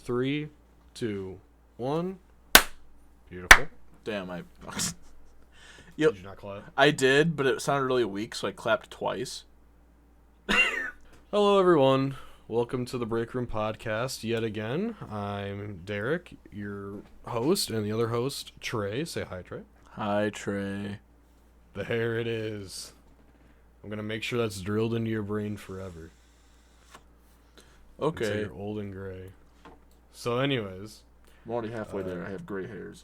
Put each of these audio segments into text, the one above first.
3, 2, 1. Beautiful. Damn, Yep. Did you not clap? I did, but it sounded really weak, so I clapped twice. Hello, everyone. Welcome to the Break Room Podcast yet again. I'm Derek, your host, and the other host, Trey. Say hi, Trey. Hi, Trey. There it is. I'm going to make sure that's drilled into your brain forever. Okay. Until you're old and gray. So anyways. I'm already halfway there. I have gray hairs.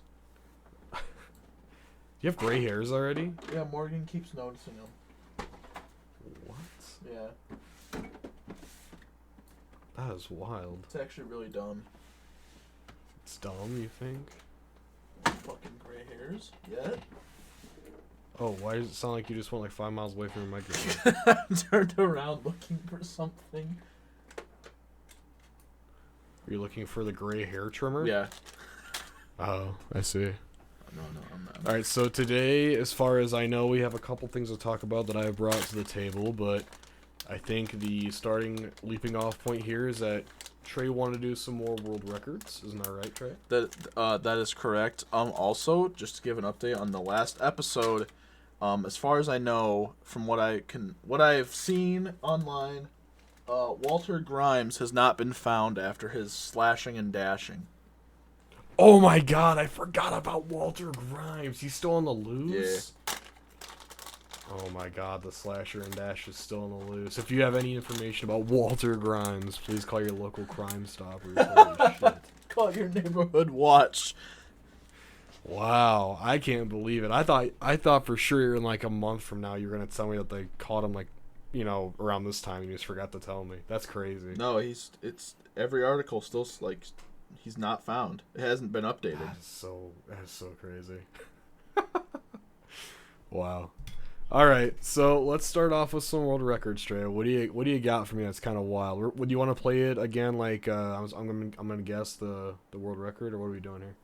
You have gray hairs already? Yeah, Morgan keeps noticing them. What? Yeah. That is wild. It's actually really dumb. It's dumb, you think? Fucking gray hairs. Yeah. Oh, why does it sound like you just went like 5 miles away from your microphone? I turned around looking for something. Are you looking for the gray hair trimmer? Yeah. Oh, I see. No, I'm not. Alright, so today, as far as I know, we have a couple things to talk about that I have brought to the table, but I think the starting leaping off point here is that Trey wanted to do some more world records. Isn't that right, Trey? That is correct. Also, just to give an update on the last episode, as far as I know, from what I've seen online, Walter Grimes has not been found after his slashing and dashing. Oh my god, I forgot about Walter Grimes. He's still on the loose? Yeah. Oh my god, the slasher and dash is still on the loose. If you have any information about Walter Grimes, please call your local Crime Stoppers. Holy shit. Call your neighborhood watch. Wow, I can't believe it. I thought for sure in like a month from now you're gonna tell me that they caught him like, you know, around this time. You just forgot to tell me. That's crazy. No, it's every article still like he's not found. It hasn't been updated. That is so crazy. Wow. All right, so let's start off with some world records, Trey. What do you got for me? That's kind of wild. Would you want to play it again? Like I'm gonna guess the world record, or what are we doing here?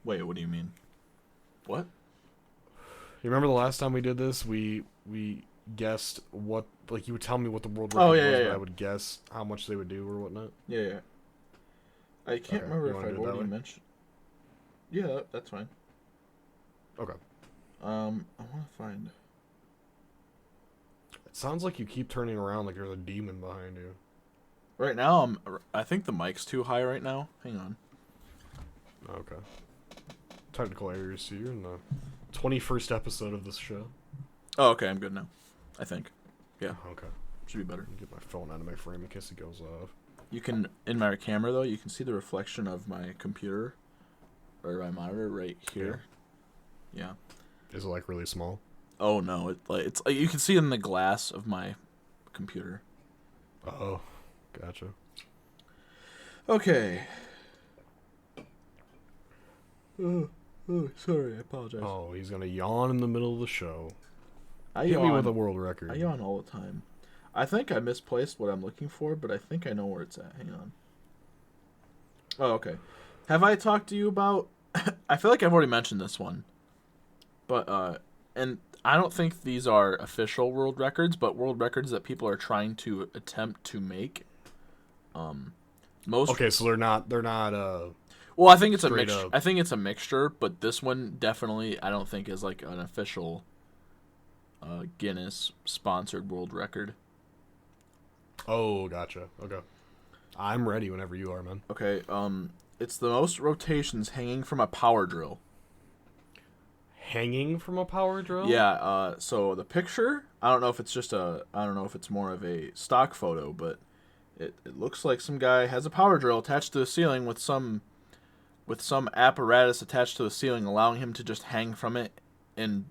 Wait, what do you mean? What? You remember the last time we did this? We guessed what, like, you would tell me what the world record was, but I would guess how much they would do or whatnot. Yeah. I can't remember if I've already mentioned. Yeah, that's fine. Okay. I want to find. It sounds like you keep turning around like there's a demon behind you. Right now, I think the mic's too high right now. Hang on. Okay. Technical errors here in the 21st episode of this show. Oh, okay, I'm good now. I think. Yeah. Okay. Should be better. Get my phone out of my frame in case it goes off. You can, in my camera though, you can see the reflection of my computer or my monitor right here. Yeah. Is it like really small? Oh no, it's like you can see it in the glass of my computer. Oh, gotcha. Okay. Oh, sorry, I apologize. Oh, he's gonna yawn in the middle of the show. Hit me with a world record. I yawn all the time. I think I misplaced what I'm looking for, but I think I know where it's at. Hang on. Oh, okay. Have I talked to you about... I feel like I've already mentioned this one. But, and I don't think these are official world records, but world records that people are trying to attempt to make. Okay, so they're not well, I think it's a mixture. up. I think it's a mixture, but this one definitely I don't think is like an official Guinness sponsored world record. Oh, gotcha. Okay. I'm ready whenever you are, man. Okay, it's the most rotations hanging from a power drill. Hanging from a power drill? Yeah, so the picture, I don't know if it's more of a stock photo, but it looks like some guy has a power drill attached to the ceiling with some apparatus attached to the ceiling, allowing him to just hang from it and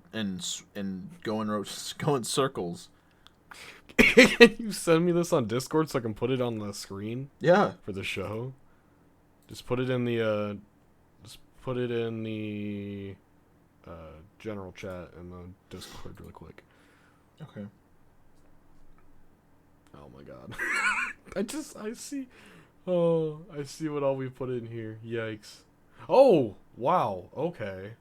go in circles. Can you send me this on Discord so I can put it on the screen? Yeah. For the show? Just put it in the general chat in the Discord really quick. Okay. Oh my god. I see what all we put in here. Yikes. Oh, wow. Okay.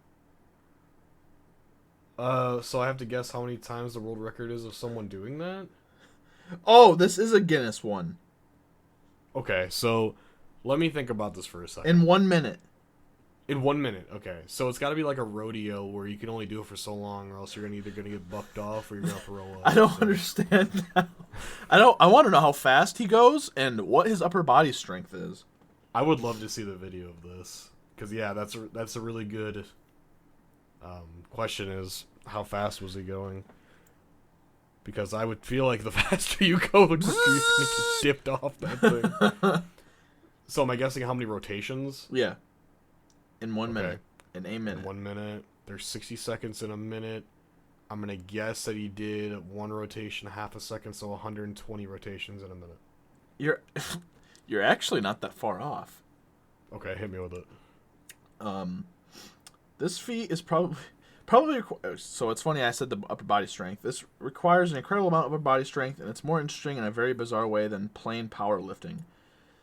So I have to guess how many times the world record is of someone doing that? Oh, this is a Guinness one. Okay, so let me think about this for a In second. 1 minute. In 1 minute, okay. So it's got to be like a rodeo where you can only do it for so long, or else you're either gonna get bucked off or you're gonna throw I up. don't So understand that. I want to know how fast he goes and what his upper body strength is. I would love to see the video of this because yeah, that's a really good question. Is how fast was he going? Because I would feel like the faster you go, the quicker you're gonna get dipped off that thing. So am I guessing how many rotations? Yeah, in one Okay. minute. In a minute. In 1 minute. There's 60 seconds in a minute. I'm gonna guess that he did one rotation half a second, so 120 rotations in a minute. You're you're actually not that far off. Okay, hit me with it. Um, this feat is so it's funny I said the upper body strength. This requires an incredible amount of upper body strength, and it's more interesting in a very bizarre way than plain powerlifting.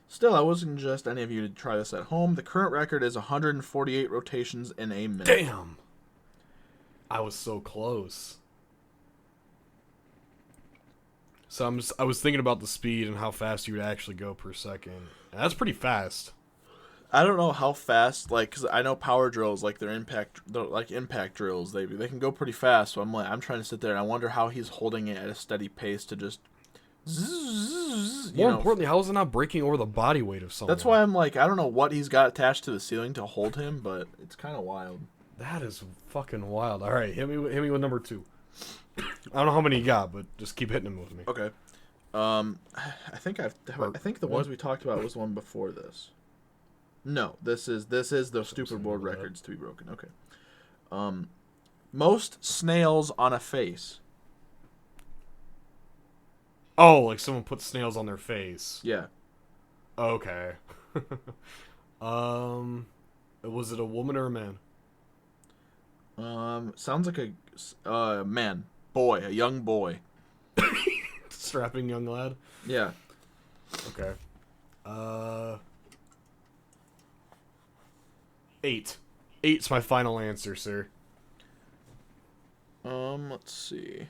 Still, I wouldn't suggest any of you to try this at home. The current record is 148 rotations in a minute. Damn! I was so close. So I was thinking about the speed and how fast you would actually go per second. And that's pretty fast. I don't know how fast, like, because I know power drills, like they're impact drills. They can go pretty fast. So I'm trying to sit there and I wonder how he's holding it at a steady pace to just, More importantly, how is it not breaking over the body weight of someone? That's why I'm like, I don't know what he's got attached to the ceiling to hold him, but it's kind of wild. That is fucking wild. All right, hit me with number 2. I don't know how many you got, but just keep hitting them with me. Okay. I think the ones we talked about was the one before this. No, this is the stupid world records to be broken. Okay. Most snails on a face. Oh, like someone put snails on their face. Yeah. Okay. Was it a woman or a man? Sounds like a man, boy, a young boy. Strapping young lad. Yeah. Okay. 8. 8's my final answer, sir. Let's see.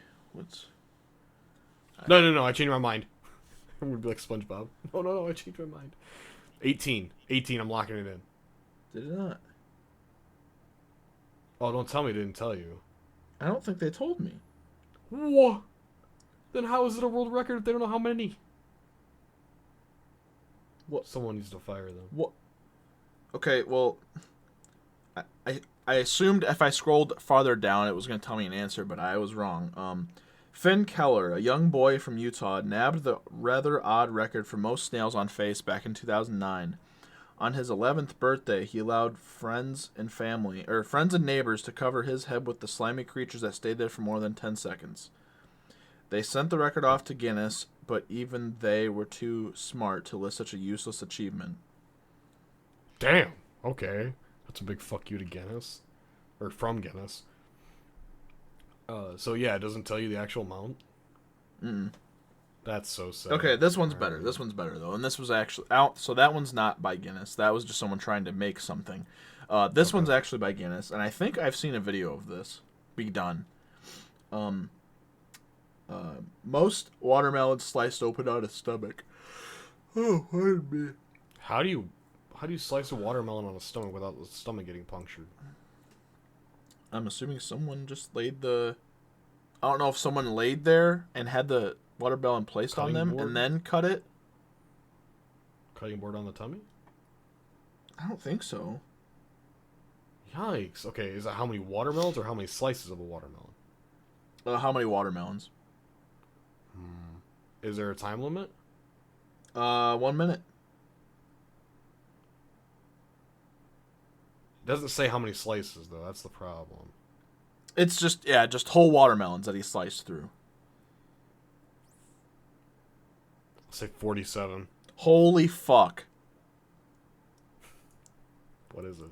No. I changed my mind. I'm gonna be like SpongeBob. No. I changed my mind. 18. 18. I'm locking it in. Did it not? Oh, don't tell me it didn't tell you. I don't think they told me. What? Then how is it a world record if they don't know how many? What? Someone needs to fire them. What? Okay, well, I assumed if I scrolled farther down, it was going to tell me an answer, but I was wrong. Finn Keller, a young boy from Utah, nabbed the rather odd record for most snails on face back in 2009. On his 11th birthday, he allowed friends and neighbors to cover his head with the slimy creatures that stayed there for more than 10 seconds. They sent the record off to Guinness, but even they were too smart to list such a useless achievement. Damn. Okay. That's a big fuck you to Guinness. Or from Guinness. So yeah, it doesn't tell you the actual amount. Mm-mm. That's so sad. Okay, this one's better. This one's better, though. And this was actually out. So that one's not by Guinness. That was just someone trying to make something. This one's actually by Guinness. And I think I've seen a video of this be done. Most watermelons sliced open on a stomach. Oh, pardon me. How do you slice a watermelon on a stomach without the stomach getting punctured? I'm assuming someone just laid the... I don't know if someone laid there and had the watermelon placed on them and then cut it. Cutting board on the tummy? I don't think so. Yikes. Okay, is that how many watermelons or how many slices of a watermelon? How many watermelons? Is there a time limit? 1 minute. It doesn't say how many slices, though. That's the problem. It's just whole watermelons that he sliced through. Let's say 47. Holy fuck. What is it?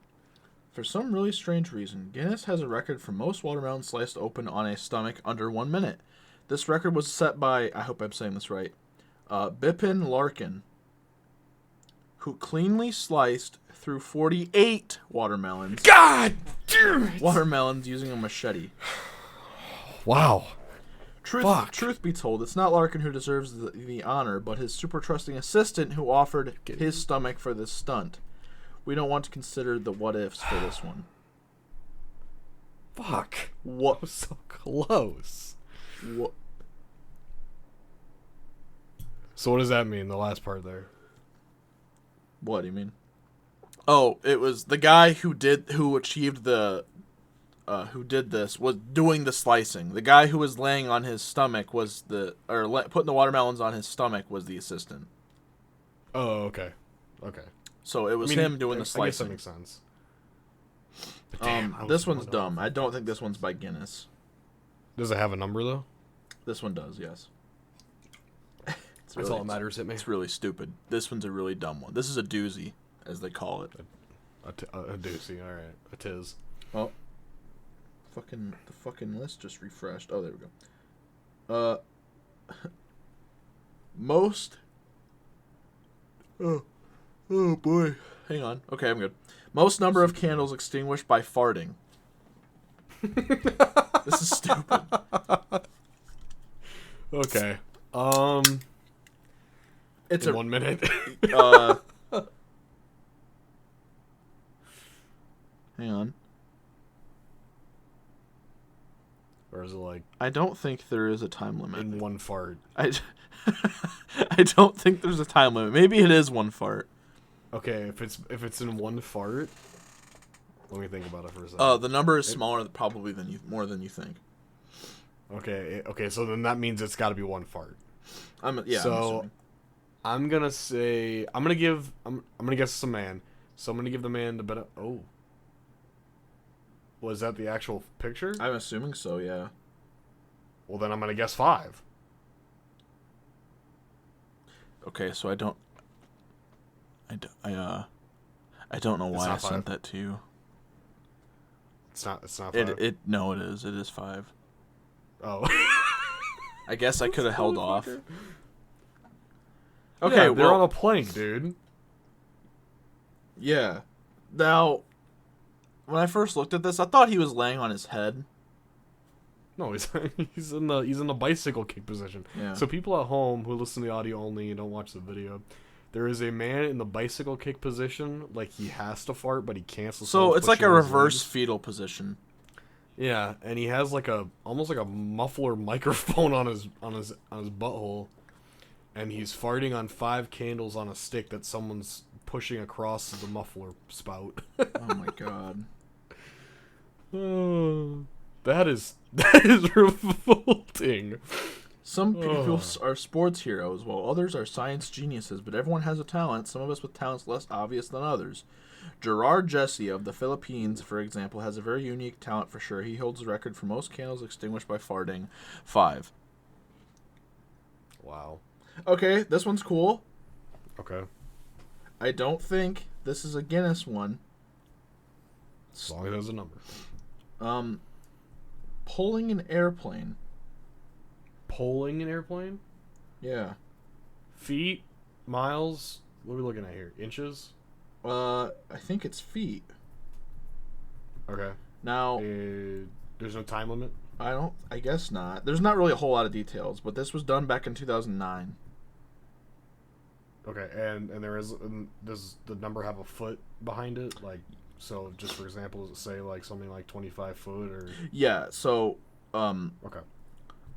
For some really strange reason, Guinness has a record for most watermelons sliced open on a stomach under 1 minute. This record was set by, I hope I'm saying this right, Bipin Larkin, who cleanly sliced through 48 watermelons. God damn it! Watermelons using a machete. Wow. Fuck. Truth be told, it's not Larkin who deserves the honor, but his super trusting assistant who offered his stomach for this stunt. We don't want to consider the what ifs for this one. Fuck. What? That was so close. What? So what does that mean, the last part there? What do you mean? Oh, it was the guy who did this was doing the slicing. The guy who was laying on his stomach was putting the watermelons on his stomach was the assistant. Oh, okay. Okay. So it was him doing the slicing. I guess that makes sense. But damn, this one's dumb. I don't think this one's by Guinness. Does it have a number, though? This one does, yes. That's all that matters at me. It's really stupid. This one's a really dumb one. This is a doozy, as they call it. A doozy, alright. A tiz. Oh. The fucking list just refreshed. Oh, there we go. Most... Oh, boy. Hang on. Okay, I'm good. Most number of candles extinguished by farting. This is stupid. Okay. It's in 1 minute. Hang on. Or is it like I don't think there is a time limit. in one fart? I don't think there's a time limit. Maybe it is one fart. Okay, if it's in one fart, let me think about it for a second. The number is smaller probably more than you think. Okay, so then that means it's got to be one fart. So I'm gonna say I'm gonna guess it's a man. So I'm gonna give the man the better. Oh, was that the actual picture? I'm assuming so. Yeah. Well, then I'm gonna guess 5. Okay, so I don't know why I sent that to you. It's not 5. No, it is. It is 5. Oh. I guess I could have held off. Okay, yeah, they're on a plane, dude. Yeah. Now, when I first looked at this, I thought he was laying on his head. No, he's in the bicycle kick position. Yeah. So people at home who listen to the audio only and don't watch the video, there is a man in the bicycle kick position, like he has to fart, but he can't. So it's like a reverse fetal position. Yeah, and he has almost like a muffler microphone on his butthole, and he's farting on 5 candles on a stick that someone's pushing across the muffler spout. Oh my god. That is revolting. Some people are sports heroes, while others are science geniuses, but everyone has a talent, some of us with talents less obvious than others. Gerard Jesse of the Philippines, for example, has a very unique talent for sure. He holds the record for most candles extinguished by farting. 5. Wow. Okay, this one's cool. Okay. I don't think this is a Guinness one. As long as it has a number. Pulling an airplane. Pulling an airplane? Yeah. Feet? Miles? What are we looking at here? Inches? I think it's feet. Okay. Now, there's no time limit? I guess not. There's not really a whole lot of details, but this was done back in 2009. Okay, and does the number have a foot behind it? Like, so just for example, does it say like something like 25 foot or? Yeah. So, okay.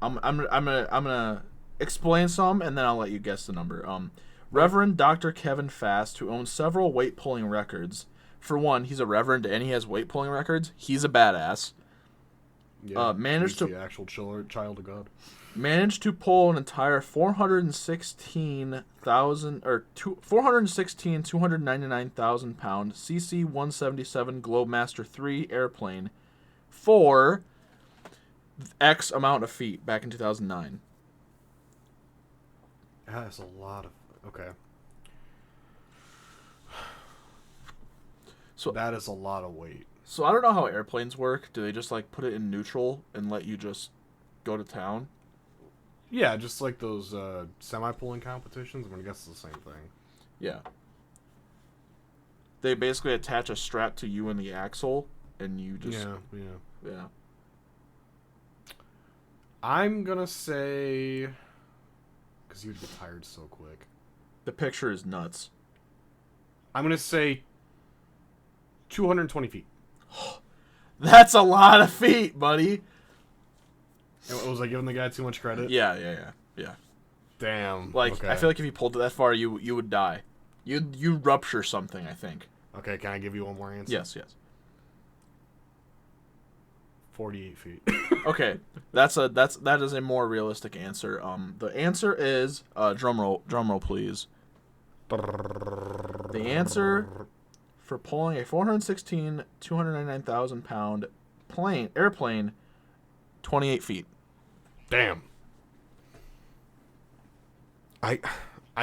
I'm gonna explain some, and then I'll let you guess the number. Reverend Dr. Kevin Fast, who owns several weight pulling records. For one, he's a reverend and he has weight pulling records. He's a badass. Yeah, managed the actual child of God. Managed to pull an entire 299,000 pound CC-177 Globemaster 3 airplane for X amount of feet back in 2009. That's a lot of... Okay. So that is a lot of weight. So I don't know how airplanes work. Do they just like put it in neutral and let you just go to town? Yeah, just like those semi-pulling competitions. I'm gonna guess it's the same thing. Yeah. They basically attach a strap to you and the axle, and you just... Yeah. I'm gonna say, because you would get tired so quick. The picture is nuts. I'm gonna say 220 feet. That's a lot of feet, buddy. Was I giving the guy too much credit? Yeah. Damn. Like, okay. I feel like if you pulled it that far, you would die. You'd rupture something, I think. Okay, can I give you one more answer? Yes. 48 feet. Okay, that is a more realistic answer. The answer is drum roll, please. The answer for pulling a 416, 299,000 pound airplane, 28 feet. Damn. I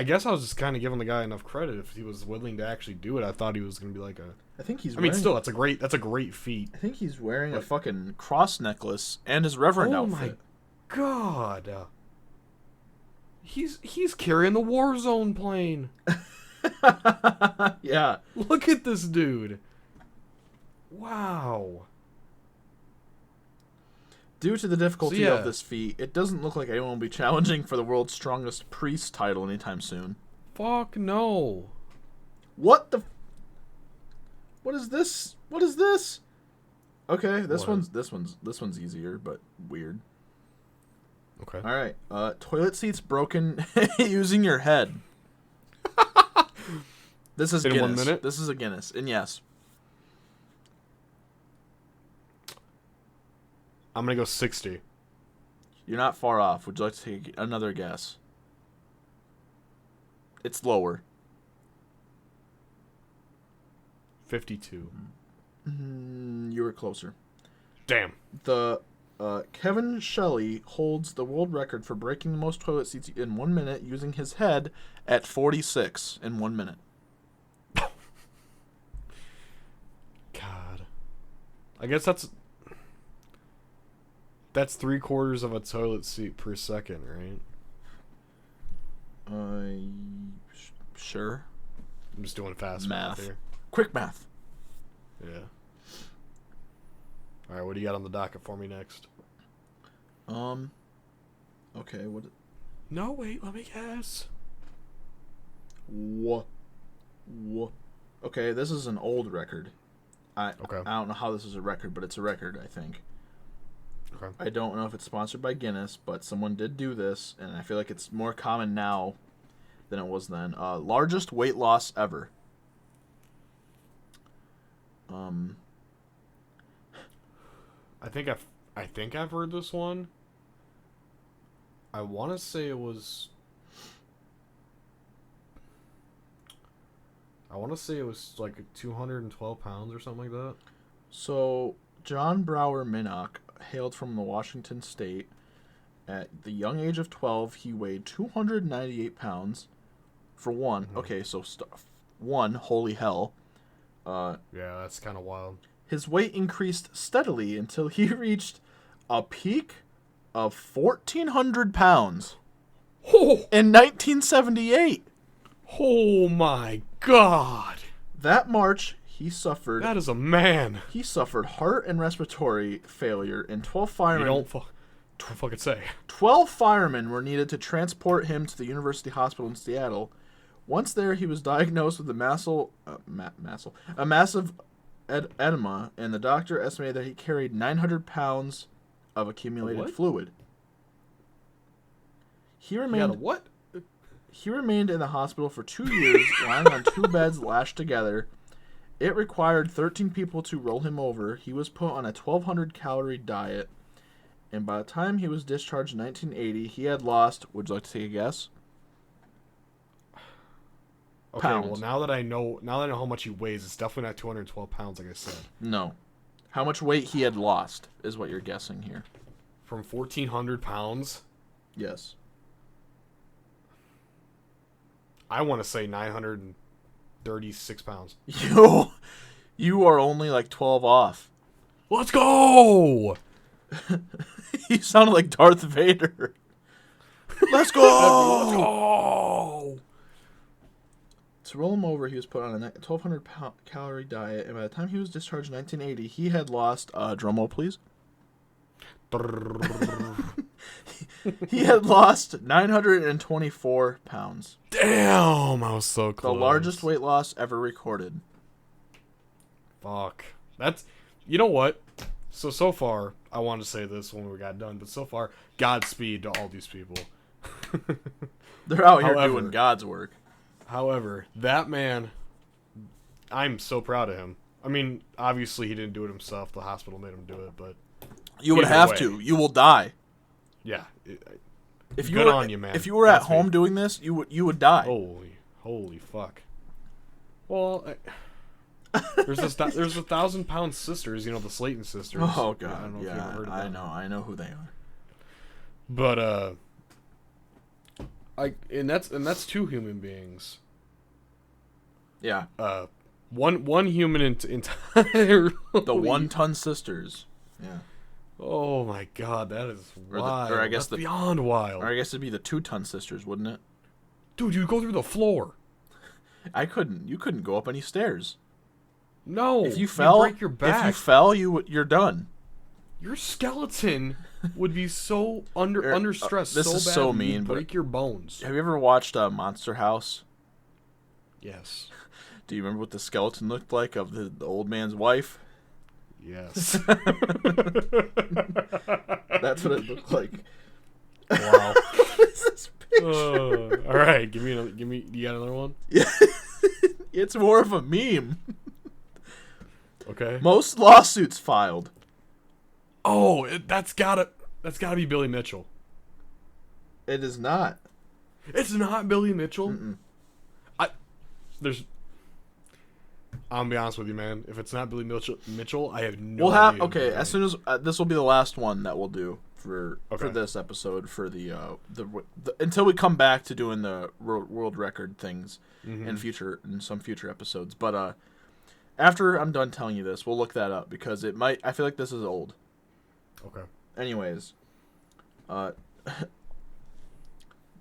guess I was just kind of giving the guy enough credit. If he was willing to actually do it, I thought he was gonna be like a. I think he's. I mean, still, that's a great feat. I think he's wearing a fucking cross necklace and his reverend outfit. Oh my god. He's carrying the Warzone plane. Yeah. Look at this dude. Wow. Due to the difficulty of this feat, it doesn't look like anyone will be challenging for the world's strongest priest title anytime soon. Fuck no. What the? What is this? What is this? Okay, this one's easier, but weird. Okay. All right. Toilet seats broken using your head. This is in Guinness. 1 minute. This is a Guinness, and yes. I'm gonna go 60. You're not far off. Would you like to take another guess? It's lower. 52. You were closer. Damn. The Kevin Shelley holds the world record for breaking the most toilet seats in 1 minute using his head at 46 in 1 minute. God. I guess that's 3/4 of a toilet seat per second, right? Sure. I'm just doing fast Math. here. Quick math. Yeah. All right, what do you got on the docket for me next? Okay, what? No, wait, let me guess. What? Okay, this is an old record. I don't know how this is a record, but it's a record, I think. Okay. I don't know if it's sponsored by Guinness, but someone did do this, and I feel like it's more common now than it was then. Largest weight loss ever. I think I've heard this one. I want to say it was. I want to say it was like 212 pounds or something like that. So, John Brower Minnock hailed from the Washington State. At the young age of 12, he weighed 298 pounds. For one, okay, so one, holy hell. Yeah, that's kind of wild. His weight increased steadily until he reached a peak of 1,400 pounds in 1978. Oh my God! That March, he suffered. That is a man. He suffered heart and respiratory failure, and 12 firemen. Don't fucking say. 12 firemen were needed to transport him to the University Hospital in Seattle. Once there, he was diagnosed with a massive edema, and the doctor estimated that he carried 900 pounds of accumulated fluid. He remained what? He remained in the hospital for 2 years, lying on 2 beds lashed together. It required 13 people to roll him over. He was put on a 1,200-calorie diet, and by the time he was discharged in 1980, he had lost, would you like to take a guess? Okay, Pounds. well, now that I know how much he weighs, it's definitely not 212 pounds, like I said. No. How much weight he had lost is what you're guessing here. From 1,400 pounds? Yes. I want to say 936 pounds. You are only like 12 off. Let's go! You sounded like Darth Vader. Let's go! Let's go! To roll him over, he was put on a 1,200 calorie diet, and by the time he was discharged in 1980, he had lost, drum roll please, He had lost 924 pounds. Damn, I was so The close. largest weight loss ever recorded. Fuck. That's, you know what? So far, I wanted to say this when we got done, but so far, Godspeed to all these people. They're out here However- doing God's work. However, that man, I'm so proud of him. I mean, obviously he didn't do it himself. The hospital made him do it, but You would Either have way. to. You will die. yeah. If you Good were, on you, man. If you were at Godspeed. home doing this, you would die. Holy fuck. Well, there's 1,000-pound sisters, the Slayton sisters. Oh I God, don't know if you ever yeah, heard of them. I know who they are. But and that's two human beings. Yeah, One human entire. the 1-ton sisters. Yeah, Oh my God, that is Or the- wild. or I guess That's the- beyond wild. or I guess it'd be the 2-ton sisters, wouldn't it? Dude, you go through the floor. I couldn't. You couldn't go up any stairs. No, If you fell, break your back. If you fell, you're done. Your skeleton would be so under stress. This so is bad so you'd mean, but- break your bones. Have you ever watched Monster House? Yes. Do you remember what the skeleton looked like of the old man's wife? Yes. That's what it looked like. Wow. What's this picture? All right, give me. You got another one? It's more of a meme. Okay. Most lawsuits filed. Oh, that's gotta be Billy Mitchell. It is not. It's not Billy Mitchell. Mm-mm. I'm gonna be honest with you, man. If it's not Billy Mitchell, I have no We'll have idea. okay. As soon as this will be the last one that we'll do for Okay. this episode for the until we come back to doing the world record things Mm-hmm. in some future episodes. But after I'm done telling you this, we'll look that up because it might. I feel like this is old. Okay. Anyways,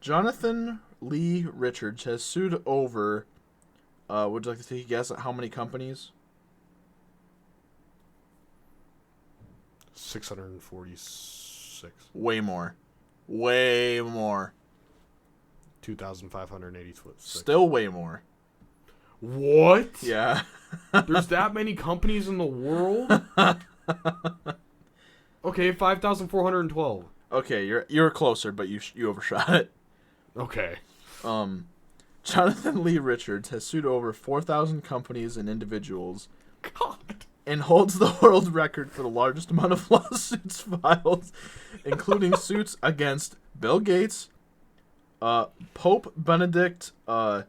Jonathan Lee Richards has sued over. Would you like to take a guess at how many companies? 646. Way more. Way more. 2,586. Still way more. What? Yeah. There's that many companies in the world? Okay, 5,412. Okay, you're closer, but you overshot it. Okay. Jonathan Lee Richards has sued over 4,000 companies and individuals God. and holds the world record for the largest amount of lawsuits filed, including suits against Bill Gates, Pope Benedict the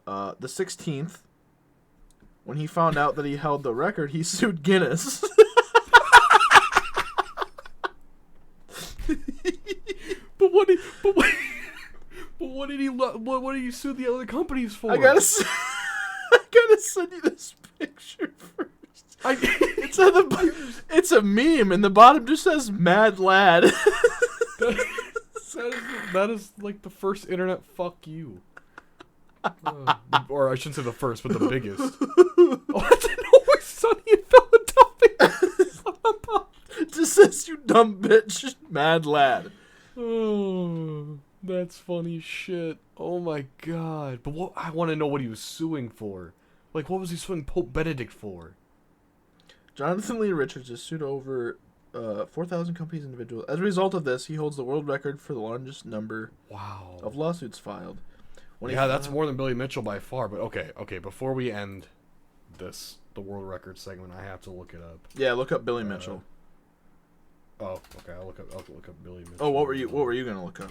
16th. When he found out that he held the record, he sued Guinness. What did he sue the other companies for? I gotta send you this picture first. It's a meme, and the bottom just says "Mad Lad." That is like the first internet fuck you. Or I shouldn't say the first, but the biggest. Oh, that's an Always Sunny in Philadelphia. It just says, "You dumb bitch, Mad Lad." Oh, that's funny shit. Oh my God. But I want to know what he was suing for. Like, what was he suing Pope Benedict for? Jonathan Lee Richards is sued over 4,000 companies and individuals. As a result of this, he holds the world record for the largest number Wow. of lawsuits filed. That's more than Billy Mitchell by far. But okay. Before we end the world record segment, I have to look it up. Yeah, look up Billy Mitchell. Oh, okay. I'll look up Billy Mitchell. Oh, what were you gonna look up?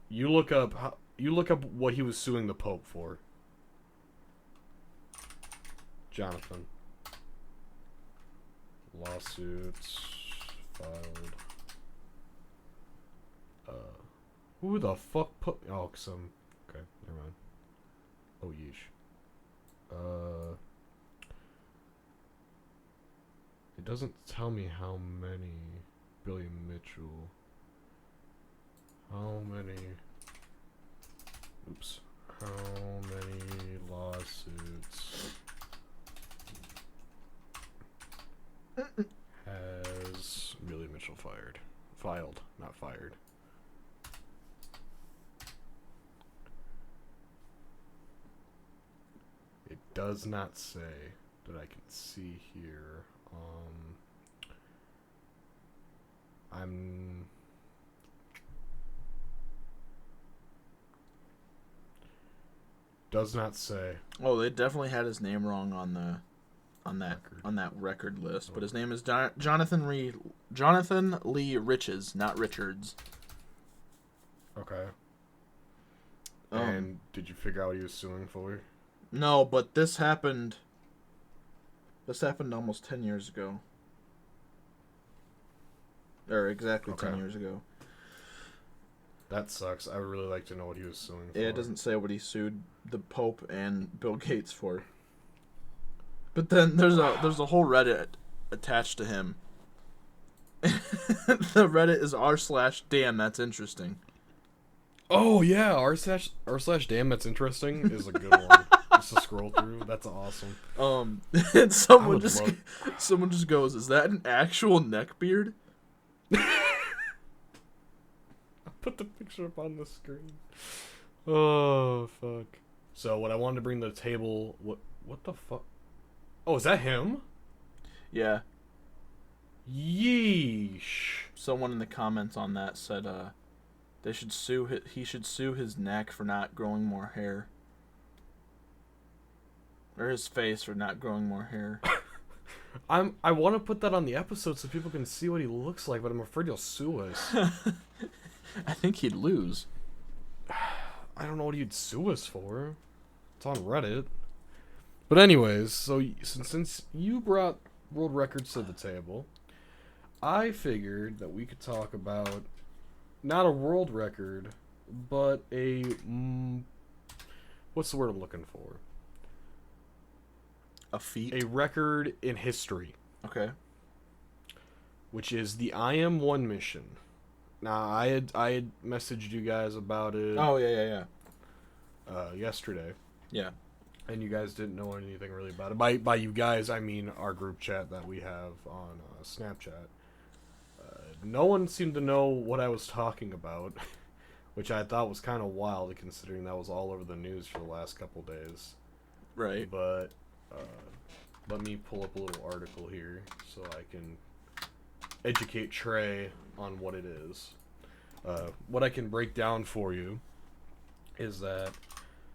You look up what he was suing the Pope for. Jonathan. Lawsuits filed. Who the fuck put? Oh, some. Okay, never mind. Oh, yeesh. It doesn't tell me how many. Billy Mitchell. How many? Oops. How many lawsuits has Billy Mitchell filed? Not fired. does not say that I can see here. I'm does not say Oh, they definitely had his name wrong on record. that record list, but his name is Jonathan Lee Riches, not Richards. Okay. And did you figure out what he was suing for? No, but this happened. This happened almost 10 years ago. Or exactly 10 years ago. That sucks. I would really like to know what he was suing for. Yeah, it doesn't say what he sued the Pope and Bill Gates for. But then there's a whole Reddit attached to him. The Reddit is r/damn that's interesting. Oh yeah, r/damn that's interesting is a good one. Just to scroll through. That's awesome. And someone just goes, "Is that an actual neck beard?" Put the picture up on the screen. Oh fuck. So what I wanted to bring to the table, what the fuck? Oh, is that him? Yeah. Yeesh. Someone in the comments on that said he should sue his neck for not growing more hair. Or his face for not growing more hair. I want to put that on the episode so people can see what he looks like, but I'm afraid he'll sue us. I think he'd lose. I don't know what he'd sue us for. It's on Reddit. But anyways, so since you brought world records to the table, I figured that we could talk about not a world record, but a what's the word I'm looking for? A feat? A record in history. Okay. Which is the IM-1 mission. Now, I had messaged you guys about it. Oh yeah. Yesterday. Yeah. And you guys didn't know anything really about it. By you guys, I mean our group chat that we have on Snapchat. No one seemed to know what I was talking about, which I thought was kind of wild, considering that was all over the news for the last couple days. Right. But let me pull up a little article here so I can educate Trey on what it is. What I can break down for you is that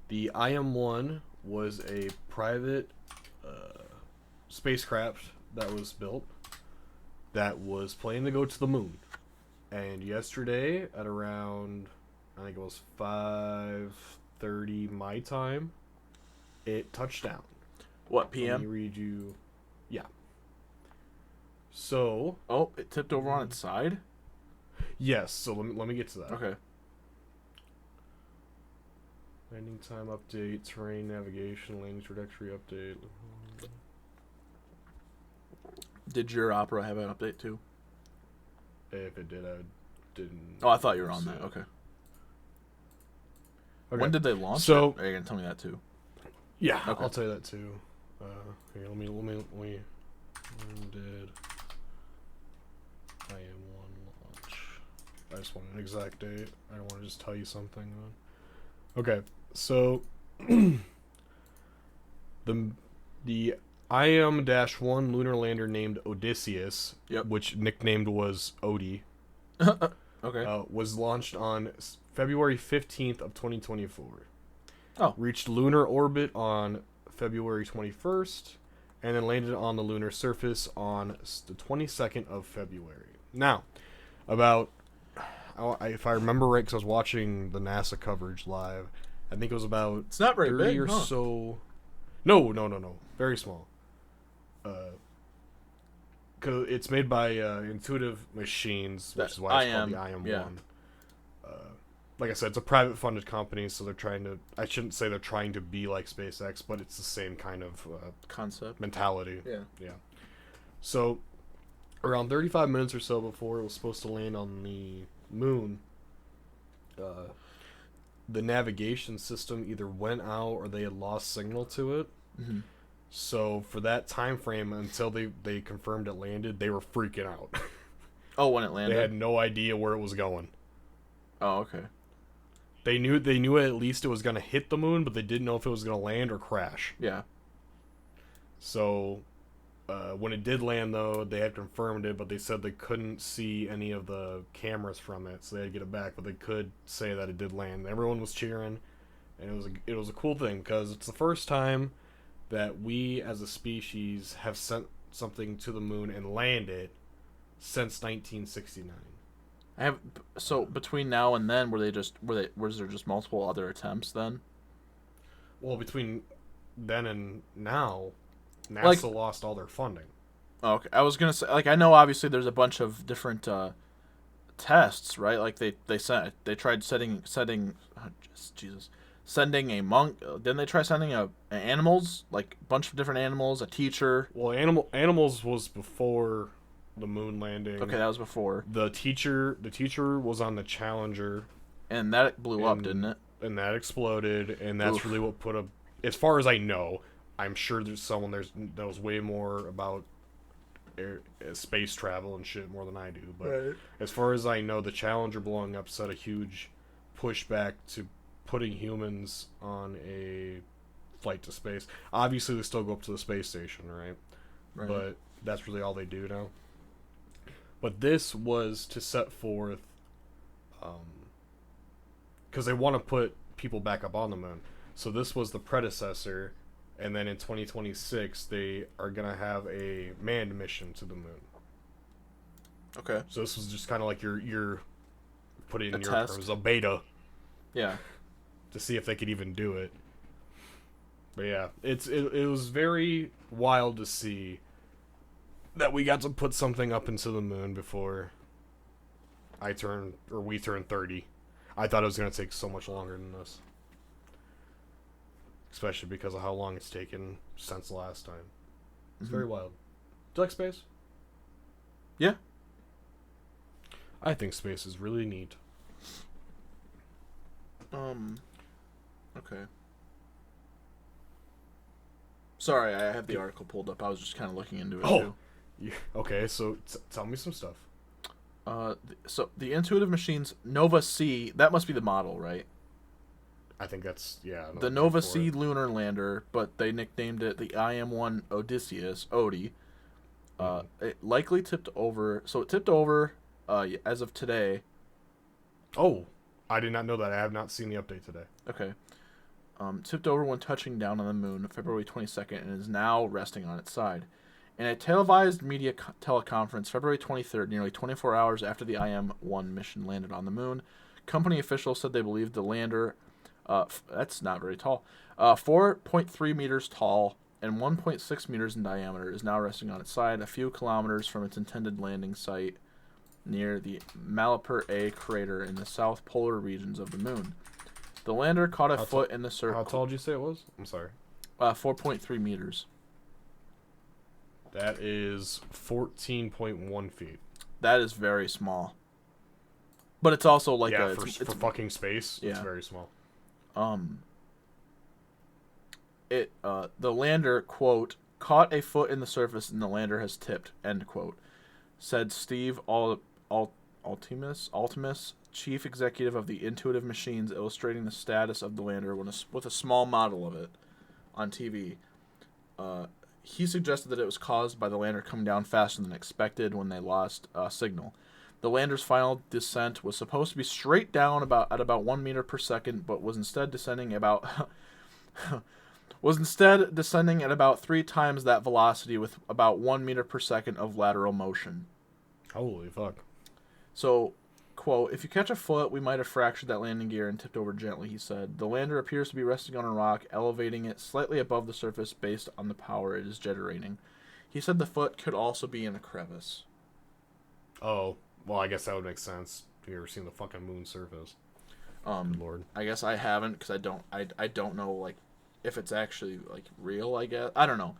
the IM-1 was a private spacecraft that was built that was planning to go to the moon. And yesterday at around, I think it was 5:30 my time, it touched down. What, PM? Let me read you. Yeah. So. Oh, it tipped over on its side? Yes, so let me get to that. Okay. Landing time update, terrain navigation, landing trajectory update. Did your Opera have an update too? If it did, I didn't. Oh, I thought you were on that. Okay. When did they launch it? Are you gonna tell me that too? Yeah, okay. I'll tell you that too. Here, let me. When did IM-1 launch? I just want an exact date. I don't want to just tell you something. Okay, so the IM-1 lunar lander named Odysseus, which nicknamed was Odie, okay, was launched on February 15th of 2024. Oh. Reached lunar orbit on February 21st, and then landed on the lunar surface on the 22nd of February. Now, if I remember right, because I was watching the NASA coverage live, I think it was about it's not very 30 big, or huh? so. No, very small. Cause it's made by Intuitive Machines, which is why it's called the IM-1. Yeah. Like I said, it's a private funded company, so they're trying to. I shouldn't say they're trying to be like SpaceX, but it's the same kind of concept mentality. Yeah. So, around 35 minutes or so before it was supposed to land on the moon, the navigation system either went out or they had lost signal to it. Mm-hmm. So for that time frame until they confirmed it landed, they were freaking out. Oh, when it landed? They had no idea where it was going. Oh, okay. They knew at least it was going to hit the moon, but they didn't know if it was going to land or crash. Yeah. So when it did land, though, they had confirmed it, but they said they couldn't see any of the cameras from it, so they had to get it back. But they could say that it did land. Everyone was cheering, and it was a cool thing because it's the first time that we as a species have sent something to the moon and land it since 1969. I have so between now and then was there just multiple other attempts then? Well, between then and now, Like NASA lost all their funding. okay, I was gonna say like I know obviously there's a bunch of different tests, right? Like they tried setting oh, Jesus sending a monk. Didn't they try sending a animals like a bunch of different animals, a teacher? Well, animals was before the moon landing. Okay, that was before, The teacher was on the Challenger, and that blew up, didn't and it? and that exploded, and that's Oof. really what put a. As far as I know, I'm sure there's someone that knows way more about space travel and shit more than I do. But Right. as far as I know, the Challenger blowing up set a huge pushback to putting humans on a flight to space. Obviously, they still go up to the space station, right? Right. But that's really all they do now. But this was to set forth, because they want to put people back up on the moon. So this was the predecessor, and then in 2026 they are gonna have a manned mission to the moon. Okay. So this was just kind of like your put it A in your test. terms, a beta Yeah. to see if they could even do it. But yeah, it was very wild to see that we got to put something up into the moon before we turned 30. I thought it was going to take so much longer than this. Especially because of how long it's taken since the last time. It's very wild. Do you like space? Yeah. I think space is really neat. Okay. Sorry, I have the article pulled up. I was just kind of looking into it Oh! too. Okay, so tell me some stuff. So the intuitive machines Nova C, that must be the model, right? I think that's, yeah. The Nova C lunar lander, but they nicknamed it the IM-1 Odysseus, Odie. It likely tipped over. So it tipped over as of today. Oh, I did not know that. I have not seen the update today. Okay. Tipped over when touching down on the moon February 22nd and is now resting on its side. In a televised media teleconference February 23rd, nearly 24 hours after the IM-1 mission landed on the moon, company officials said they believed the lander, that's not very tall, 4.3 meters tall and 1.6 meters in diameter, is now resting on its side a few kilometers from its intended landing site near the Malapert A crater in the south polar regions of the moon. The lander caught a foot in the circle. How tall did you say it was? I'm sorry. 4.3 meters. That is 14.1 feet. That is very small. But it's also like yeah, a for it's fucking space, it's yeah. very small. The lander, quote, caught a foot in the surface and the lander has tipped, end quote, said Steve Altimus, chief executive of the Intuitive Machines, illustrating the status of the lander with a small model of it on TV. He suggested that it was caused by the lander coming down faster than expected when they lost signal. The lander's final descent was supposed to be straight down at about 1 meter per second, but was instead descending at about 3 times that velocity with about 1 meter per second of lateral motion. Holy fuck. So, quote, if you catch a foot, we might have fractured that landing gear and tipped over gently, he said. The lander appears to be resting on a rock, elevating it slightly above the surface based on the power it is generating. He said the foot could also be in a crevice. Oh, well, I guess that would make sense. Have you ever seen the fucking moon surface? Good lord. I guess I haven't because I don't know like if it's actually like real. I guess I don't know.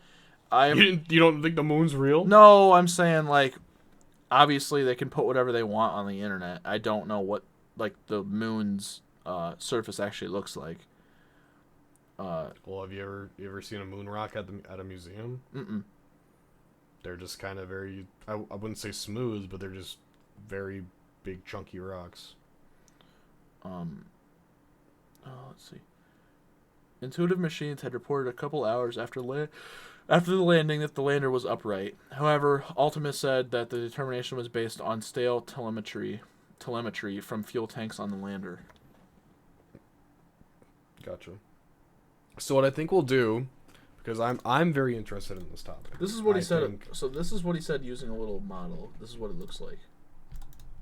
You don't think the moon's real? No, I'm saying like obviously they can put whatever they want on the internet. I don't know what like the moon's surface actually looks like. Well, have you ever seen a moon rock at a museum? Mm-mm. They're just kind of very, I wouldn't say smooth, but they're just very big chunky rocks. Let's see. Intuitive Machines had reported a couple hours after the landing that the lander was upright. However, Ultima said that the determination was based on stale telemetry from fuel tanks on the lander. Gotcha. So what I think we'll do, because I'm very interested in this topic. This is what he said. Think, so this is what he said using a little model. This is what it looks like.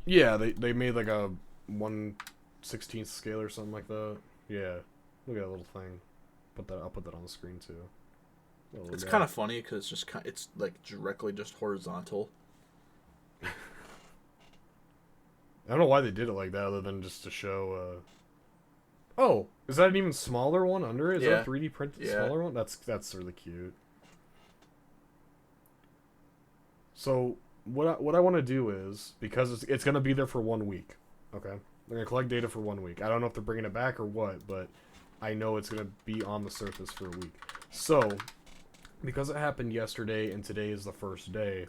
Yeah, they made like a 1/16 scale or something like that. Yeah, look at that little thing. I'll put that on the screen too. It's kind of funny because it's like directly just horizontal. I don't know why they did it like that, other than just to show. Oh, is that an even smaller one under it? Is that a 3D printed smaller one? That's really cute. So what I want to do is, because it's gonna be there for 1 week. Okay, they're gonna collect data for 1 week. I don't know if they're bringing it back or what, but I know it's gonna be on the surface for a week. So because it happened yesterday and today is the first day,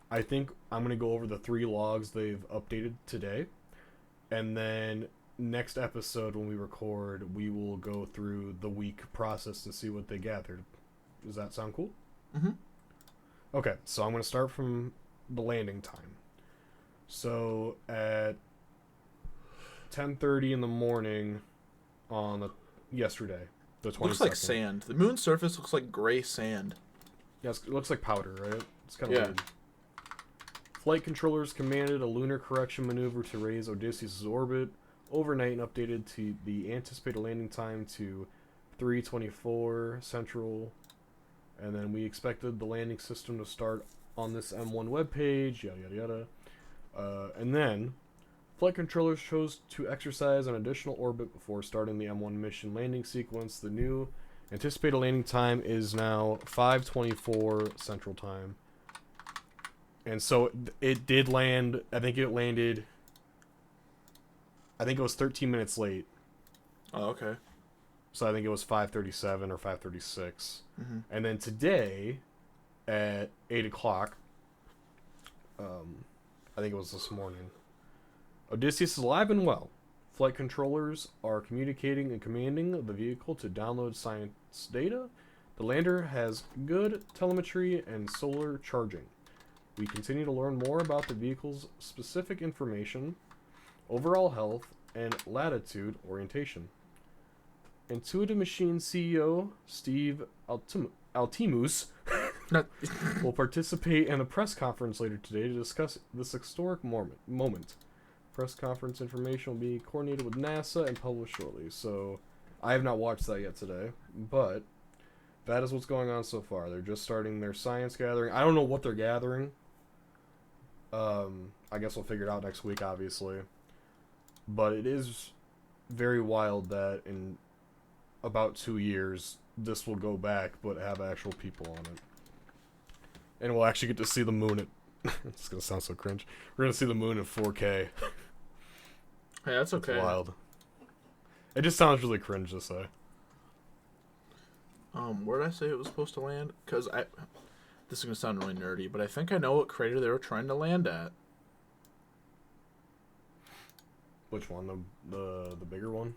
I think I'm gonna go over the 3 logs they've updated today, and then next episode when we record, we will go through the week process to see what they gathered. Does that sound cool? Mm-hmm. Okay, so I'm going to start from the landing time. So at 10:30 in the morning on yesterday, the 22nd. Looks like sand. The moon's surface looks like gray sand. Yeah, it looks like powder, right? It's kind of weird. Flight controllers commanded a lunar correction maneuver to raise Odysseus' orbit overnight and updated to the anticipated landing time to 3:24 Central. And then we expected the landing system to start on this M1 webpage, yada yada yada. And then flight controllers chose to exercise an additional orbit before starting the M1 mission landing sequence. The new anticipated landing time is now 5:24 Central Time. And so it did land. I think it was 13 minutes late. Oh, okay. So I think it was 5:37 or 5:36. Mm-hmm. And then today at 8 o'clock, I think it was this morning, Odysseus is alive and well. Flight controllers are communicating and commanding the vehicle to download science data. The lander has good telemetry and solar charging. We continue to learn more about the vehicle's specific information, overall health, and latitude orientation. Intuitive Machines CEO Steve Altimus will participate in a press conference later today to discuss this historic moment. Press conference information will be coordinated with NASA and published shortly. So I have not watched that yet today, but that is what's going on so far. They're just starting their science gathering. I don't know what they're gathering. I guess we'll figure it out next week, obviously. But it is very wild that in about 2 years, this will go back, but have actual people on it. And we'll actually get to see the moon at... It's going to sound so cringe. We're going to see the moon in 4K. Hey, that's okay. It's wild. It just sounds really cringe to say. Where did I say it was supposed to land? Because this is going to sound really nerdy, but I think I know what crater they were trying to land at. Which one? The bigger one?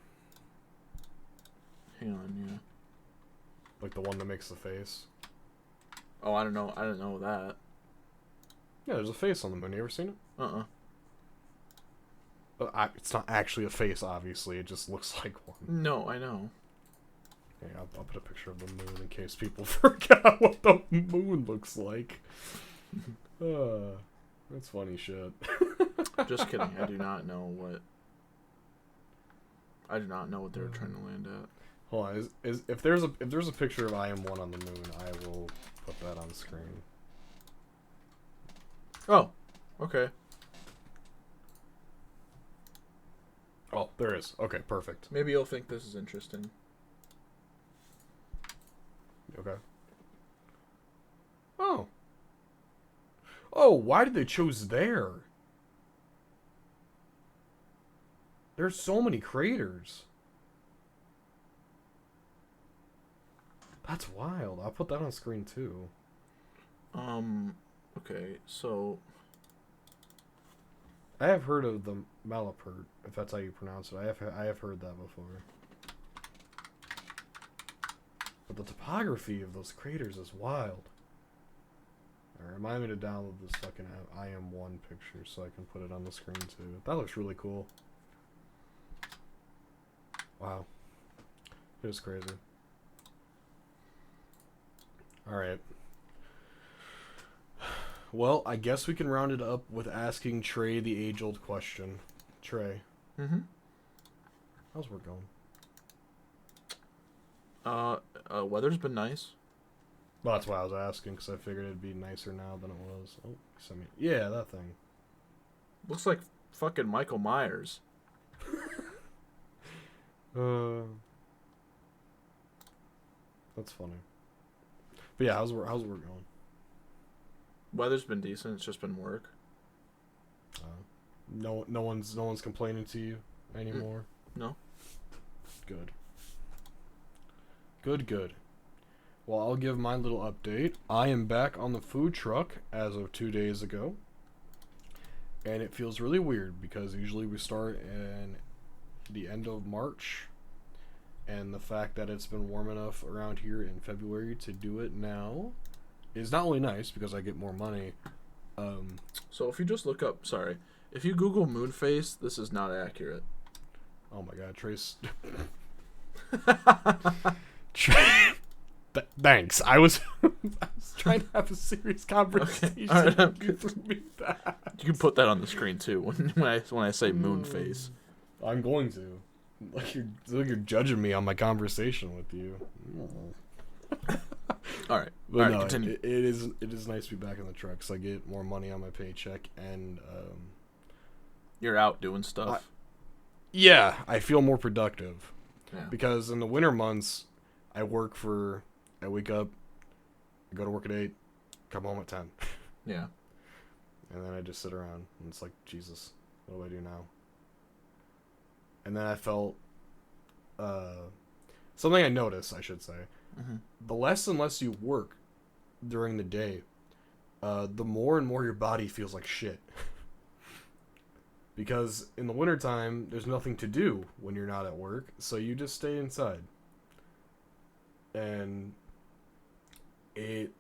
Hang on, yeah. Like the one that makes the face? Oh, I don't know. I didn't know that. Yeah, there's a face on the moon. You ever seen it? Uh-uh. It's not actually a face, obviously. It just looks like one. No, I know. Okay, I'll put a picture of the moon in case people forgot what the moon looks like. That's funny shit. Just kidding. I do not know what they were trying to land at. Hold on. If there's a picture of IM-1 on the moon, I will put that on the screen. Oh, okay. Oh, there is. Okay, perfect. Maybe you'll think this is interesting. Okay. Oh. Oh, why did they choose there? There's so many craters. That's wild. I'll put that on screen too. Okay, so I have heard of the Malapert, if that's how you pronounce it. I have heard that before. But the topography of those craters is wild. Alright, remind me to download this fucking IM1 picture so I can put it on the screen too. That looks really cool. Wow. It was crazy. Alright. Well, I guess we can round it up with asking Trey the age-old question. Trey. Mm-hmm. How's work going? Weather's been nice. Well, that's why I was asking, because I figured it'd be nicer now than it was. Oh, yeah, that thing. Looks like fucking Michael Myers. That's funny. But yeah, how's work going? Weather's been decent. It's just been work. No one's complaining to you anymore. No. Good. Good. Well, I'll give my little update. I am back on the food truck as of 2 days ago. And it feels really weird because usually we start in the end of March. And the fact that it's been warm enough around here in February to do it now is not only nice because I get more money. So if you just look up, if you Google moon face, this is not accurate. Oh my god, Trace. Thanks. I was trying to have a serious conversation. Okay. Right. You threw me back. You can put that on the screen too when I say moon face. I'm going to. Like you're judging me on my conversation with you. All right. But All right, no, continue. it is nice to be back in the truck because I get more money on my paycheck and You're out doing stuff. I feel more productive. Yeah. Because in the winter months, I wake up, I go to work at 8, come home at 10. Yeah. And then I just sit around, and it's like, Jesus, what do I do now? And then I felt, something I noticed, I should say, the less and less you work during the day, the more and more your body feels like shit. Because in the wintertime, there's nothing to do when you're not at work, so you just stay inside. And it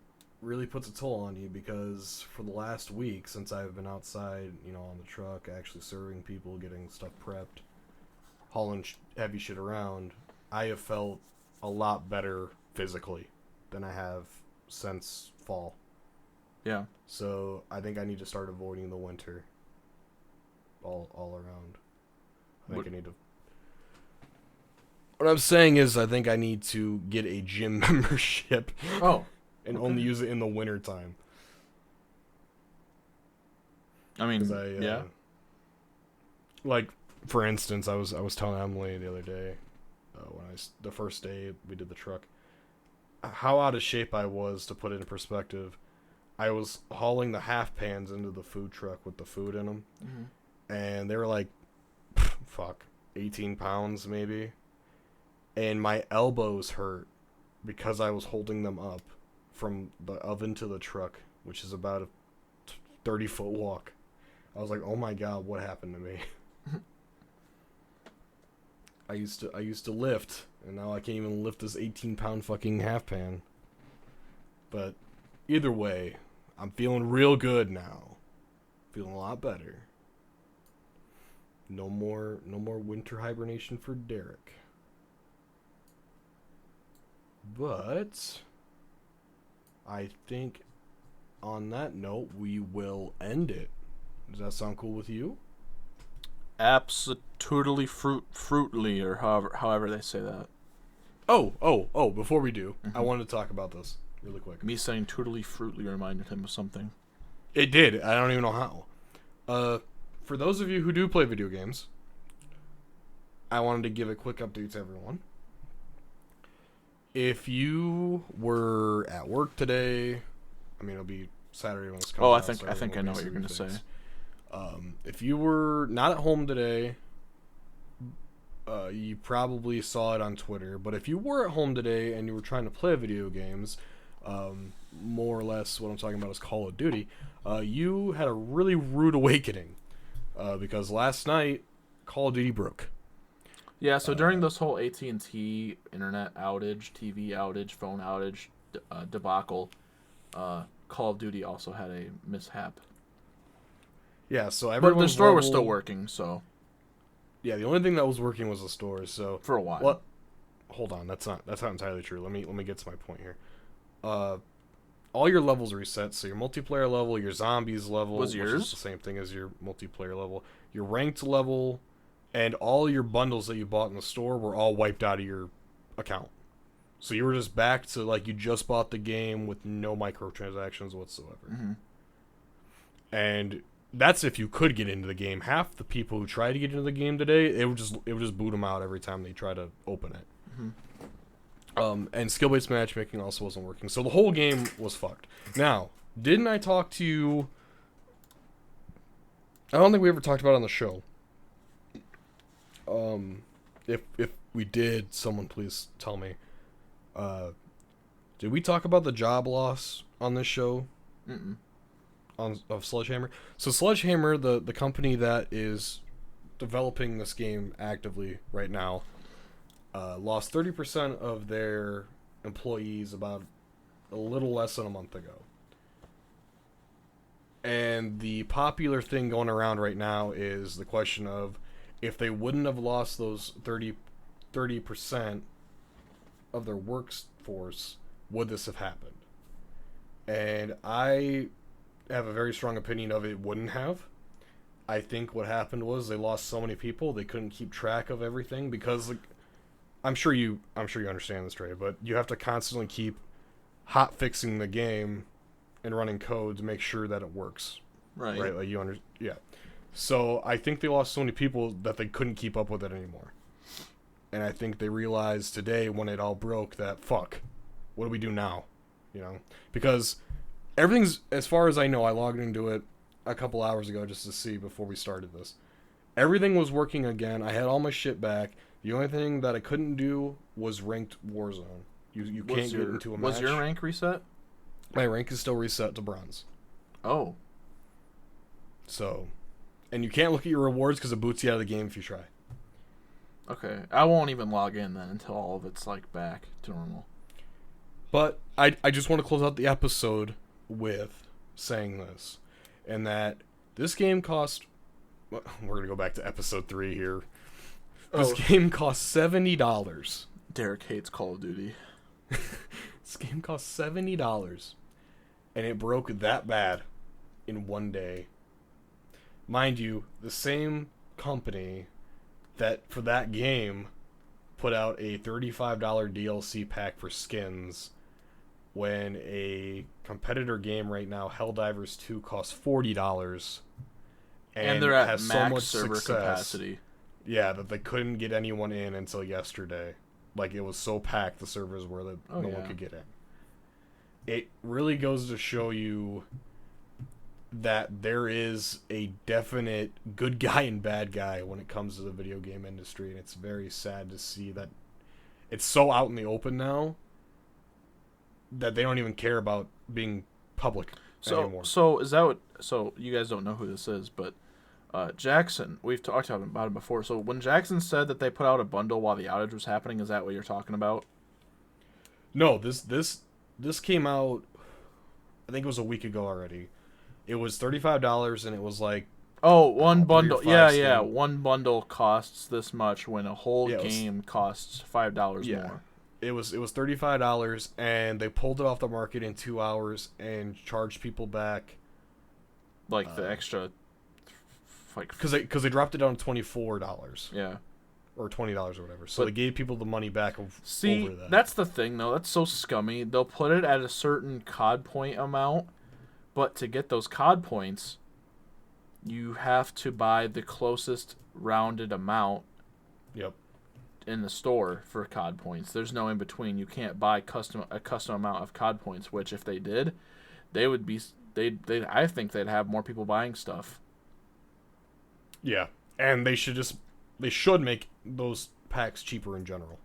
really puts a toll on you because for the last week, since I've been outside, on the truck, actually serving people, getting stuff prepped, hauling heavy shit around, I have felt a lot better physically than I have since fall. Yeah. So I think I need to start avoiding the winter. All around. What I'm saying is I think I need to get a gym membership. Oh. And only use it in the winter time. I mean, yeah. Like, for instance, I was telling Emily the other day, the first day we did the truck, how out of shape I was, to put it in perspective. I was hauling the half pans into the food truck with the food in them. Mm-hmm. And they were like, 18 pounds maybe. And my elbows hurt because I was holding them up from the oven to the truck, which is about a 30-foot walk. I was like, oh my god, what happened to me? I used to lift, and now I can't even lift this 18-pound fucking half pan. But either way, I'm feeling real good now. Feeling a lot better. No more winter hibernation for Derek. But I think on that note we will end it. Does that sound cool with you? Absolutely fruitly, or however they say that. Oh, before we do, I wanted to talk about this really quick. Me saying totally fruitly reminded him of something. It did. I don't even know how. For those of you who do play video games, I wanted to give a quick update to everyone. If you were at work today, it'll be Saturday when this comes out. I think I know what you're going to say. If you were not at home today, you probably saw it on Twitter. But if you were at home today and you were trying to play video games, more or less what I'm talking about is Call of Duty, you had a really rude awakening. Because last night, Call of Duty broke. Yeah, so during this whole AT&T internet outage, TV outage, phone outage debacle, Call of Duty also had a mishap. Yeah, so But the everyone's store was still level. working, so Yeah, the only thing that was working was the stores. So for a while. what? Hold on, that's not entirely true. Let me get to my point here. Uh, all your levels are reset. So your multiplayer level, your zombies level, Was which is the yours? same thing as your multiplayer level, your ranked level, and all your bundles that you bought in the store were all wiped out of your account. So you were just back to like you just bought the game with no microtransactions whatsoever. Mm-hmm. And that's if you could get into the game. Half the people who try to get into the game today, it would just boot them out every time they try to open it. Mm-hmm. And skill-based matchmaking also wasn't working, so the whole game was fucked. Now, didn't I talk to you? I don't think we ever talked about it on the show. If we did, someone please tell me. Did we talk about the job loss on this show? Mm-mm. Of Sledgehammer? So Sledgehammer, the company that is developing this game actively right now, lost 30% of their employees about a little less than a month ago. And the popular thing going around right now is the question of if they wouldn't have lost those 30% of their workforce, would this have happened? And I have a very strong opinion of it wouldn't have. I think what happened was they lost so many people they couldn't keep track of everything because like, I'm sure you understand this, Trey, but you have to constantly keep hot fixing the game and running code to make sure that it works. Right. Right? Yeah. So I think they lost so many people that they couldn't keep up with it anymore. And I think they realized today when it all broke that fuck, what do we do now? You know? Because everything's, as far as I know, I logged into it a couple hours ago just to see before we started this. Everything was working again. I had all my shit back. The only thing that I couldn't do was ranked Warzone. You can't get into a match. Was your rank reset? My rank is still reset to bronze. Oh. So, and you can't look at your rewards because it boots you out of the game if you try. Okay. I won't even log in then until all of it's like back to normal. But I just want to close out the episode with saying this, and that this game cost. We're gonna go back to episode 3 here. This game cost $70. Derek hates Call of Duty. This game cost $70, and it broke that bad in one day. Mind you, the same company that for that game put out a $35 DLC pack for skins when a competitor game right now, Helldivers 2, costs $40 And they're at has max so much server success, capacity. Yeah, that they couldn't get anyone in until yesterday. Like, it was so packed, the servers were that no one could get in. It really goes to show you that there is a definite good guy and bad guy when it comes to the video game industry, and it's very sad to see that it's so out in the open now that they don't even care about being public anymore. So is that what? So you guys don't know who this is, but Jackson. We've talked about it before. So when Jackson said that they put out a bundle while the outage was happening, is that what you're talking about? No, this came out. I think it was a week ago already. It was $35, and it was like one bundle. 3 or 5 Yeah. skins. One bundle costs this much when a whole game costs $5 more. It was $35, and they pulled it off the market in 2 hours and charged people back like the extra, like because they dropped it down to $24. Yeah. Or $20 or whatever. So they gave people the money back over that. That's the thing though. That's so scummy. They'll put it at a certain COD point amount, but to get those COD points, you have to buy the closest rounded amount. Yep. In the store for COD points. There's no in between. You can't buy a custom amount of COD points, which if they did, they would be I think they'd have more people buying stuff. Yeah. And they should make those packs cheaper in general.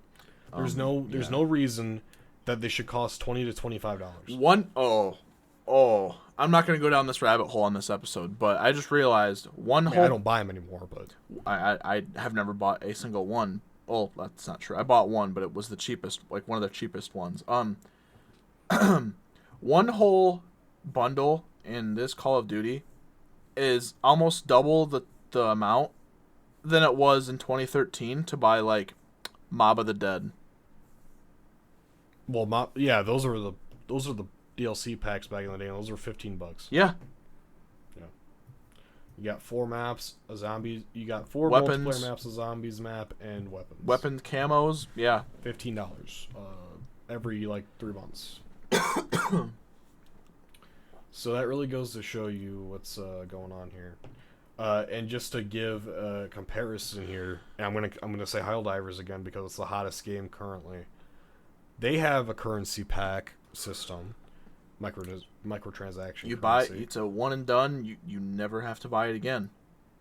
There's no reason that they should cost $20 to $25. I'm not going to go down this rabbit hole on this episode, but I just realized I don't buy them anymore, but I have never bought a single one. Oh, that's not true. I bought one, but it was the cheapest, like one of the cheapest ones. One whole bundle in this Call of Duty is almost double the amount than it was in 2013 to buy like Mob of the Dead. Well, yeah, those are the DLC packs back in the day. And those were $15. Yeah. Yeah. You got 4 maps, a zombie. You got 4 Weapons. multiplayer maps, a zombies map, and weapons. Weapons, camos, yeah. $15. Every like 3 months. So that really goes to show you what's going on here. And just to give a comparison here, and I'm gonna say Helldivers again because it's the hottest game currently. They have a currency pack system, microtransaction. You currency. buy it's a one and done. You never have to buy it again.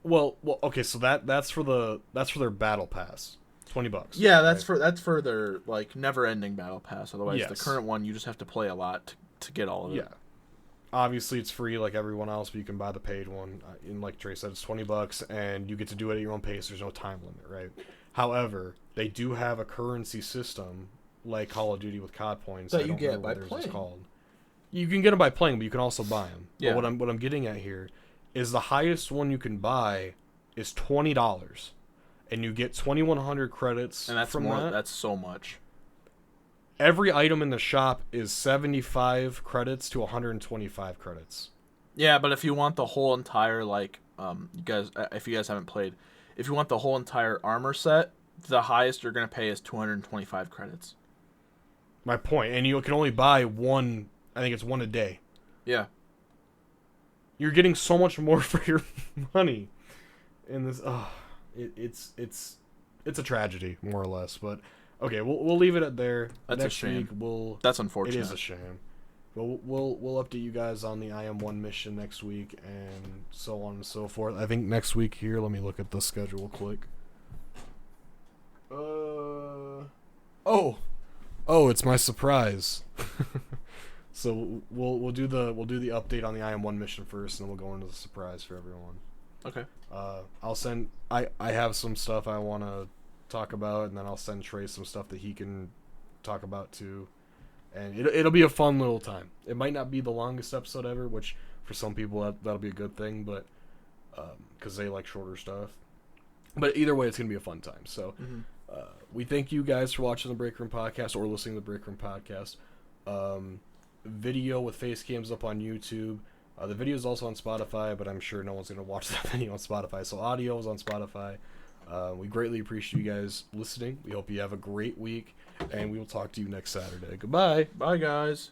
Well, okay, so that's for their battle pass, $20. Yeah, that's right? for their like never ending battle pass. Otherwise, the Yes. current one you just have to play a lot to get all of it. Yeah. Obviously, it's free like everyone else, but you can buy the paid one. And like Trey said, it's $20, and you get to do it at your own pace. There's no time limit, right? However, they do have a currency system like Call of Duty with COD points That I you don't get remember by what theirs is playing. called. You can get them by playing, but you can also buy them. Yeah. But what I'm getting at here is the highest one you can buy is $20, and you get 2,100 credits And that's from more. that. That's so much. Every item in the shop is 75 credits to 125 credits. Yeah, but if you want the whole entire like you guys, if you guys haven't played, if you want the whole entire armor set, the highest you're gonna pay is 225 credits. My point, and you can only buy one. I think it's one a day. Yeah. You're getting so much more for your money. In this, it's a tragedy, more or less. But okay, we'll leave it at there. That's Next a shame. week That's unfortunate. It is a shame. But we'll update you guys on the IM1 mission next week and so on and so forth. I think next week here. Let me look at the schedule quick. Oh, it's my surprise. So we'll do the update on the IM1 mission first, and then we'll go into the surprise for everyone. Okay. I'll send. I have some stuff I want to talk about, and then I'll send Trey some stuff that he can talk about too. And it'll be a fun little time. It might not be the longest episode ever, which for some people that'll be a good thing, but because they like shorter stuff. But either way, it's gonna be a fun time. So we thank you guys for watching the Break Room Podcast or listening to the Break Room Podcast. Video with face cams up on YouTube. The video is also on Spotify, but I'm sure no one's gonna watch that video on Spotify. So audio is on Spotify. We greatly appreciate you guys listening. We hope you have a great week, and we will talk to you next Saturday. Goodbye. Bye, guys.